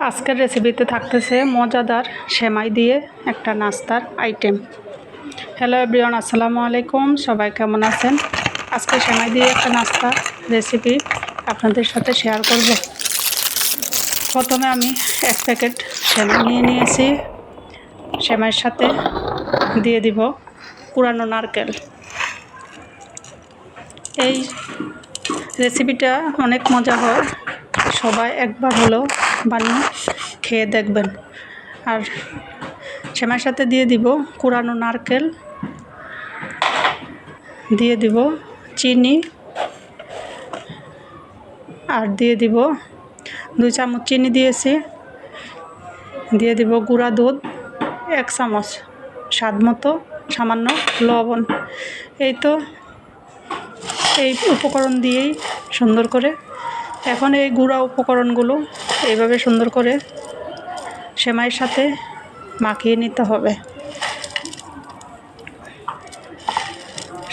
আজকের রেসিপিতে থাকতেছে মজাদার সেমাই দিয়ে একটা নাস্তার আইটেম। হ্যালো এভরিওয়ান, আসসালামু আলাইকুম। সবাই কেমন আছেন? আজকে সেমাই দিয়ে একটা নাস্তা রেসিপি আপনাদের সাথে শেয়ার করব। প্রথমে আমি 1 প্যাকেট সেমাই নিয়ে নিয়েছি। সেমাইয়ের সাথে দিয়ে দিব কুড়ানো নারকেল। এই রেসিপিটা অনেক মজা হয়, সবাই একবার হলেও বানিয়ে খেয়ে দেখবেন। আর সেমাইয়ের সাথে দিয়ে দিব কুড়ানো নারকেল, দিয়ে দিব চিনি, আর দিয়ে দিব 2 চামচ চিনি দিয়েছি, দিয়ে দিব গুঁড়া দুধ 1 চামচ, স্বাদ মতো সামান্য লবণ। এই তো, এই উপকরণ দিয়েই সুন্দর করে এখন এই গুঁড়া উপকরণগুলো এইভাবে সুন্দর করে সেমাইয়ের সাথে মাখিয়ে নিতে হবে।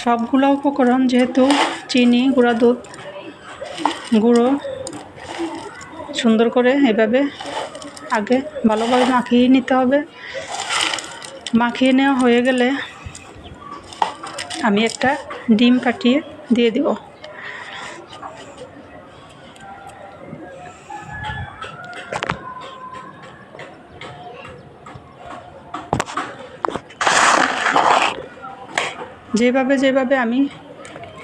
সবগুলো উপকরণ যেহেতু চিনি, গুঁড়া দুধ, গুঁড়ো সুন্দর করে এভাবে আগে ভালোভাবে মাখিয়ে নিতে হবে। মাখিয়ে নেওয়া হয়ে গেলে আমি একটা ডিম ফাটিয়ে দিয়ে দিব। যেভাবে আমি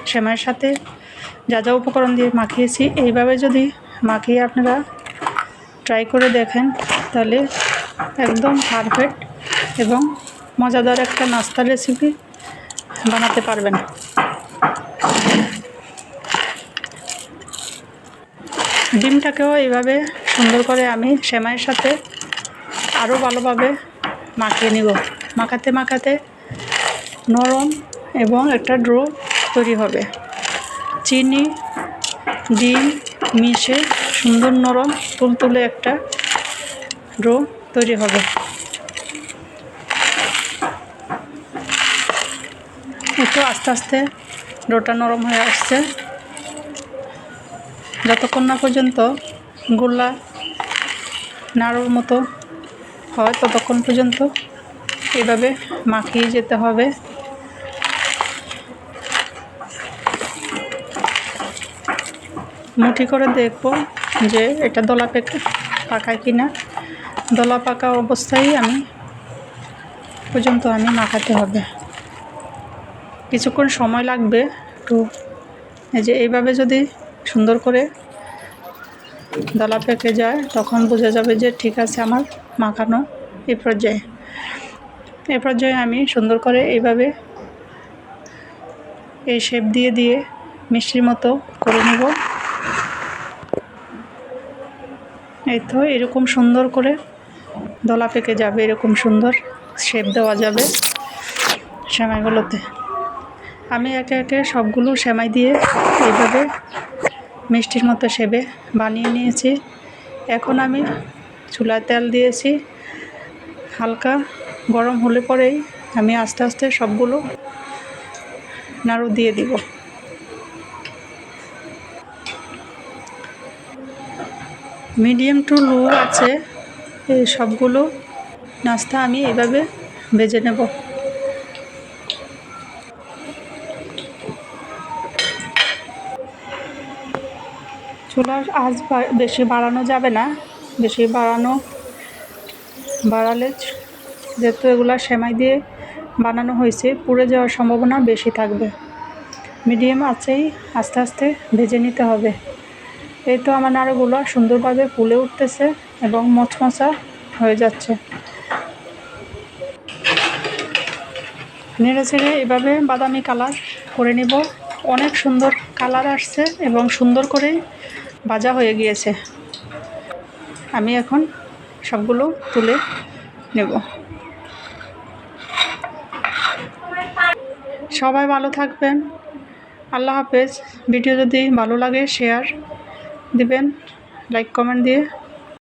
সেমাইয়ের সাথে যা যা উপকরণ দিয়ে মাখিয়েছি, এইভাবে যদি মাখিয়ে আপনারা ট্রাই করে দেখেন তাহলে একদম পারফেক্ট এবং মজাদার একটা নাস্তার রেসিপি বানাতে পারবেন। ডিমটাকেও এইভাবে সুন্দর করে আমি সেমাইয়ের সাথে আরও ভালোভাবে মাখিয়ে নিব। মাখাতে নরম এবং একটা ডো তৈরি হবে। চিনি, ডিম মিশে সুন্দর নরম তুলতুলে একটা ডো তৈরি হবে। একটু আস্তে আস্তে ডোটা নরম হয়ে আসছে। যতক্ষণ না পর্যন্ত গোলা নাড়ুর মতো হয় ততক্ষণ পর্যন্ত এভাবে মাখিয়ে যেতে হবে। মুঠি করে দেখব যে এটা দলা পাকায় কিনা। দলা পাকা অবস্থায় আমি মাখাতে হবে। কিছুক্ষণ সময় লাগবে একটু। এই যে এইভাবে যদি সুন্দর করে দলা পেকে যায় তখন বোঝা যাবে যে ঠিক আছে আমার মাখানো। এই পর্যায়ে আমি সুন্দর করে এইভাবে এই শেপ দিয়ে মিষ্টির মতো করে নেব। এই তো এরকম সুন্দর করে দলা পেকে যাবে, এরকম সুন্দর শেপ দেওয়া যাবে সেমাইগুলোতে। আমি একে একে সবগুলো সেমাই দিয়ে এইভাবে মিষ্টির মতো শেপে বানিয়ে নিয়েছি। এখন আমি চুলায় তেল দিয়েছি, হালকা গরম হলে পরেই আমি আস্তে আস্তে সবগুলো নাড়ু দিয়ে দিব। মিডিয়াম টু লো আছে এই সবগুলো নাস্তা আমি এভাবে ভেজে নেব। চুলার আঁচ বেশি বাড়ানো যাবে না। বেশি বাড়ালে যেহেতু এগুলা সেমাই দিয়ে বানানো হয়েছে, পুড়ে যাওয়ার সম্ভাবনা বেশি থাকবে। মিডিয়াম আঁচেই আস্তে আস্তে ভেজে নিতে হবে। এই তো আমার নাড়ুগুলো সুন্দরভাবে ফুলে উঠতেছে এবং মচমচা হয়ে যাচ্ছে। নেড়ে ছেড়ে এভাবে বাদামি কালার করে নেব। অনেক সুন্দর কালার আসছে এবং সুন্দর করে ভাজা হয়ে গিয়েছে। আমি এখন সবগুলো তুলে নেব। সবাই ভালো থাকবেন। আল্লাহ হাফেজ। ভিডিও যদি ভালো লাগে শেয়ার দিবেন, লাইক কমেন্ট দিয়ে।